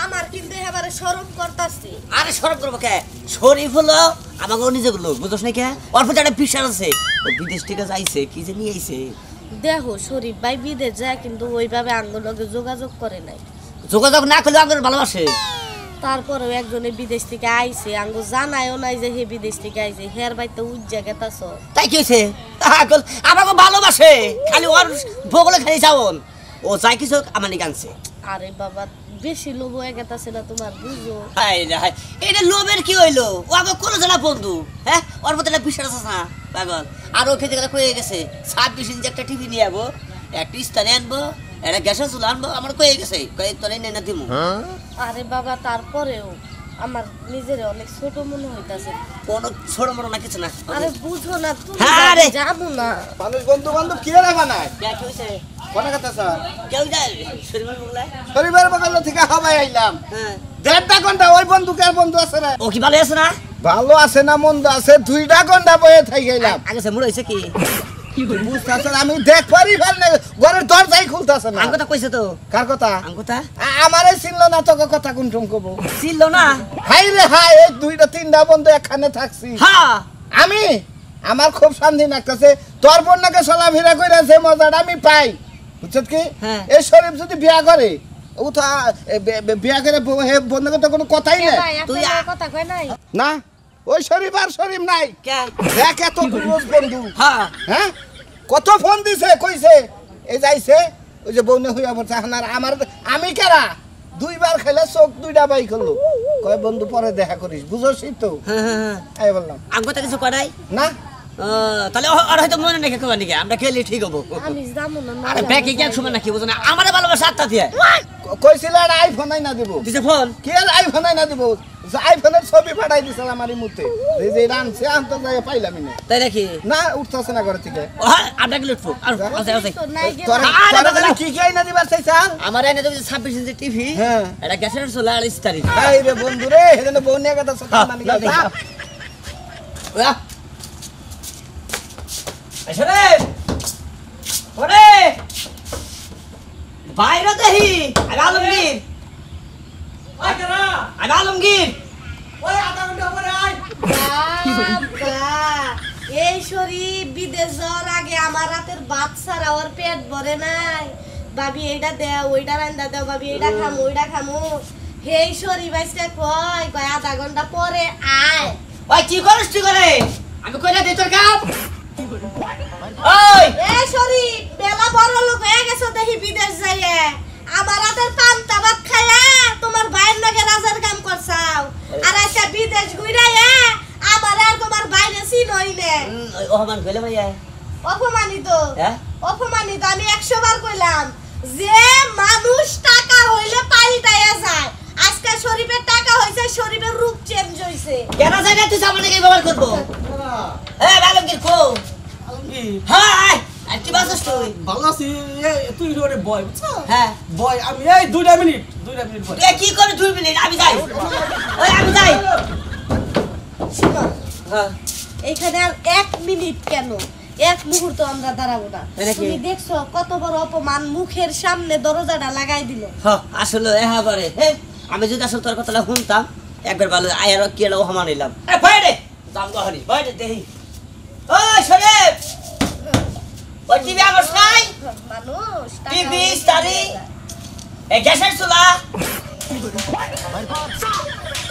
আমার কিন্তু এবারে শরম করতাছি। আরে শরম করবো কে? শরীফ হলো আমাকে নিজে লোক, বুঝছ না কে? ওর প্রতি একটা বিশ্বাস আছে। ও বিদেশ থেকে যাইছে, কি যে নিয়ে আইছে। দেখো শরীফ ভাই বিদেশ যায় কিন্তু ওইভাবে আঙ্গুলকে যোগাযোগ করে নাই। যোগাযোগ না করলে আমাকে ভালোবাসে। তারপরেও একজনে বিদেশ থেকে আইছে, আঙ্গু জানায়ও নাই যে হে বিদেশ থেকে আইছে, হের বাইতে উজ্জা গেতাছ। তাই কি হয়েছে? আমাকে ভালোবাসে, খালি ওর ভোগলে খালি যাওন। ও যাই কিছু আমার নিকে আনছে। আরে বাবা বেশি লোভ হয়ে গেতাছে না তোমার, বুঝো? হাই রে হাই, এটা লোভের কি হইলো? ও আগে কোনো জানা বন্ধু, হ্যাঁ? ওর মধ্যে একটা বিশ্বাস আছে না পাগল। আর ও খেতে গেলে কয়ে গেছে 26 ইঞ্চি একটা টিভি নিয়ে যাবো, একটা স্থানে আনবো, একটা গ্যাসের চুলা আনবো। আমার কয়ে গেছে, কয়ে তোরে নেই না দিমু। আরে বাবা তারপরেও আমার নিজের অনেক ছোট মনে হইতাছে। কোনো ছোট বড় না কিছু না। আরে বুঝো না তুমি, আরে যাবো না। মানুষ বন্ধু বান্ধব কিরা বানায় দেখ হইছে কোন কথা স্যার? কেউ যায় শরীর বলে। পরিবার বকাল থেকে হাবাই আইলাম। হ্যাঁ 1.5 ঘন্টা ওই বন্ধুকে আর বন্ধু আছে না। ও কি ভালো আছে না? ভালো আছে না মন্দ আছে, 2 ঘন্টা বয়ে থাই গেলাম। আগে সে মুড় হইছে কি? বুঝতাছ আমি দেখ পারি ফেলনে ঘরের দরজাই খুলতাছ না। আং কথা কইছে তো। কার কথা? আং কথা আমারে চিনলো না তোকে কথা কোনটুম কব। ছিল না। হাই রে হাই, এই 2-3টা বন্ধু একখানে থাকছি। হ্যাঁ আমি আমার খুব শান্তি লাগতেছে। তোর বন্যাকে চলাফেরা করে যে মজাটা আমি পাই, বুঝছত কি? হ্যাঁ। এই শরীফ যদি বিয়া করে, ও তো বিয়া করে বন্যাকে তো কোনো কথাই নেই। তুই কথা কয় নাই না ওই শরীফ আর শরীফ নাই। কে? দেখ এত ক্লোজ বন্ধু। হ্যাঁ হ্যাঁ কত ফোন দিছে, কইছে এই যাইছে ওই যে বউনে হইয়া পড়ছে। আর আমার আমি কেরা 2 বার খেলে চোখ 2টা বাই করলো, কয় বন্ধু পরে দেখা করিস, বুঝছিস তো? হ্যাঁ এই বললাম আং কথা কিছু করাই না। তাহলে আর হয়তো মনে নাকি কেউ নাকি আমরা খেলে ঠিক হবো। আমি যাবো না। আরে ব্যাকে কি এক সময় নাকি বুঝো না? আমার ভালোবাসা আত্মা দিয়ে কইছিল আর আইফোন না দিব। দিছে ফোন। কে আর আইফোন না দিব? আইফোনের ছবি পাঠাই দিছিল আমার মুতে, এই যে রানছে আনতে যাই পাইলামই না। তাই নাকি? না উঠতাছে না ঘর থেকে। আমরা কি লুটবো? আর আছে আছে তো নাই গেলে তোরা কি কি আইনা দিবার চাইছাল? আমার এনে দেবে 26 ইঞ্চি টিভি, হ্যাঁ এটা গ্যাসের চুলা আর স্টারি। এই রে বন্ধু রে, হেদে বউ নিয়ে কথা কথা মানি গেল। ওয়া আসলে ওরে বাইরে দেহি আলমগীর, ওই কেরা আলমগীর, ওই আধা ঘন্টা পরে আয়। এই শরীফ বিদেশ যাওয়ার আগে আমার রাতের ভাত ছাড়া ওর পেট ভরে নাই। ভাবি এইটা দেও, ওইটা রান্দা দেও, ভাবি এইটা খামু, ওইটা খামু। হেই শরীফ আইসে কয় কয় আধা ঘন্টা পরে আয়। ওই কি করিস তুই করে? আমি কইলা দে তোর কাম। ওই এই শরীফ বেলা বড় লোক হয়ে গেছো দেখি বিদেশ যাইয়ে। আমার রাতের পান্তা ভাত খাইয়া তোমার ভাইয়ের লগে রাজার কাম করছাও। আর আইসা বিদেশ ঘুরাইয়া আমার আর তোমার বাইরে চিনই নে। ওহমান কইলে ভাইয়া অপমানিত, হ্যাঁ অপমানিত। আমি 100 বার কইলাম যে মানুষ টাকা হইলে পাল্টাইয়া যায়। আজকে শরীফের টাকা হইছে, শরীফের রূপ চেঞ্জ হইছে। কেন যাই না তুই সামনে কি ব্যবহার করবো? হ্যাঁ আলমগীর কো হ্যাঁ আর কি বাসস তুই? ভালো আছি। তুই রে বয় বুঝছ? হ্যাঁ বয় আমি এই 2 মিনিট বয়। তুই কি করে 2 মিনিট? আমি যাই, ওই আমি যাই। শোনো, হ্যাঁ এইখানে আর 1 মিনিট কেন, 1 মুহূর্ত আমরা দাঁড়াবো না। এটা কি? তুমি দেখছো কত বড় অপমান, মুখের সামনে দরজাটা লাগাই দিল। আসলে এবারে আমি যদি আসলে তোর কথাটা শুনতাম একবার ভালো আয়ার কি এলো হমান নিলাম। বাইরে দাম গহরি বাইরে দেহি। ওই শরীফ ওই টিভি আমার নাই, মানুষ টাকা টিভি হইলে স্টারি যায়। এই গ্যাসের চুলা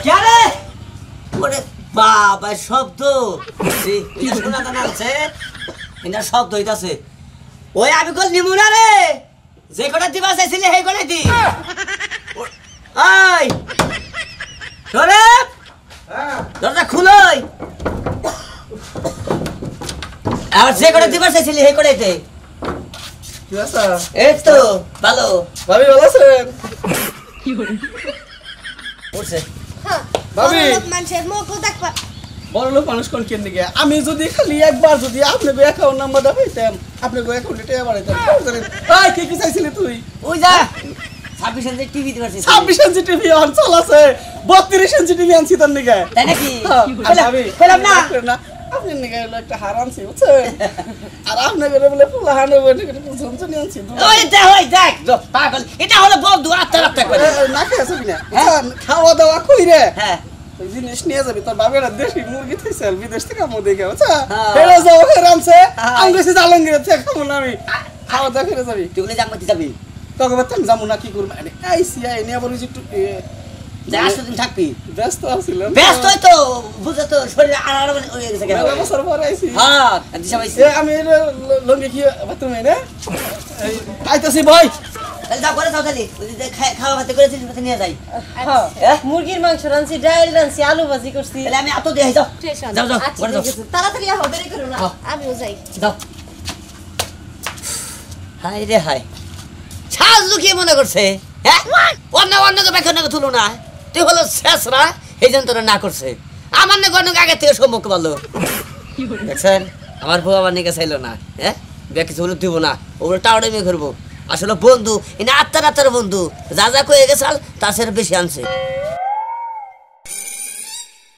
কেরে ওরে বাবা শব্দ শোনা জানা আছে এটা শব্দ হইতাছে। ওই আমি কল নিমুনা রে, যে কটা দিবা চাইছিলি সেই কটাই দি। ওই শরীফ দরজা খুলই, আর যে কটা দিবা চাইছিলি সেই কটাই দে। কি আছে? এই তো ভালো ভাবি ভালো আছেন? পড়ছে হ্যাঁ, ভাবি। বড় লোক মানুষের মুখও দেখবা। বড় লোক মানুষ কোন কেন দিকে? আমি যদি খালি একবার যদি আপনাকে অ্যাকাউন্ট নাম্বারটা পাইতাম, আপনাকে অ্যাকাউন্টে টাকা বাড়াইতাম। এই কি চাইছিলি তুই? ওই যা 26 ইঞ্চি টিভি দিবা চাইছিলি। 26 ইঞ্চি টিভি অঞ্চল আছে, 32 ইঞ্চি টিভি আনছি তোর নিকে। তাই নাকি? ভাবি কইলাম না। না আপনি নিয়ে গেল একটা হার আনছি বুঝছেন আর আপনাকে বলে ফুলা হানো বলে ঝুমঝুনি আনছি ওই দেখ পাগল এটা হলো বন্ধু আত্মা করে না খেয়ে আসবি না খাওয়া দাওয়া কই রে হ্যাঁ ওই জিনিস নিয়ে যাবি তোর বাবেরা দেশি মুরগি থাইছেল বিদেশ থেকে আমো দেখে বুঝছা হ্যাঁ। হেরে যাও হেরে আনছে হ্যাঁ। আমি গেছি জালঙ্গিরে থেকে খাবো না আমি খাওয়া দাওয়া করে যাবি তুই বলে জামাতি যাবি তোকে বলতাম যাবো না কি করবো আইসি আই নিয়ে আবার ওই যে একটু যে আসলে তুমি থাকবি ব্যস্ত আছিলাম ব্যস্ত হই তো বুঝে তো শরীরে আড়াআড় হয়ে গেছে কেন মেলা বছর পরে আইসি হ্যাঁ দিশা ভাই আমি লঙ্গি কি বাথরুমে না আইতাছি ভাই তাহলে যাও করে যাও তাহলে ওই যে খাওয়া ভাতে করেছিস ভাতে নিয়ে যাই হ্যাঁ, মুরগির মাংস রাঁধছি ডাল রাঁধছি আলু ভাজি করছি তাহলে আমি এত দিয়ে যাও স্টেশন। যাও যাও আচ্ছা, ঘরে যাও ঠিক আছে। তাড়াতাড়ি আহো দেরি করো না হ্যাঁ। আমিও যাই যাও হাই রে হাই সাজ লুকিয়ে মনে করছে হ্যাঁ অন্যকে ব্যাখ্যা তুলো না তুই হলো শেষরা এই জন্য তোরা না করছে আমার নাকি অন্য আগে থেকে সম্মুখ বললো দেখছেন আমার বউ আমার নিকে চাইলো না হ্যাঁ বে কিছু হলে দিব না ওগুলো টাউনে মেয়ে করবো আসলে বন্ধু এনে আত্মার বন্ধু যা যা কয়ে গেছাল তার সাথে বেশি আনছে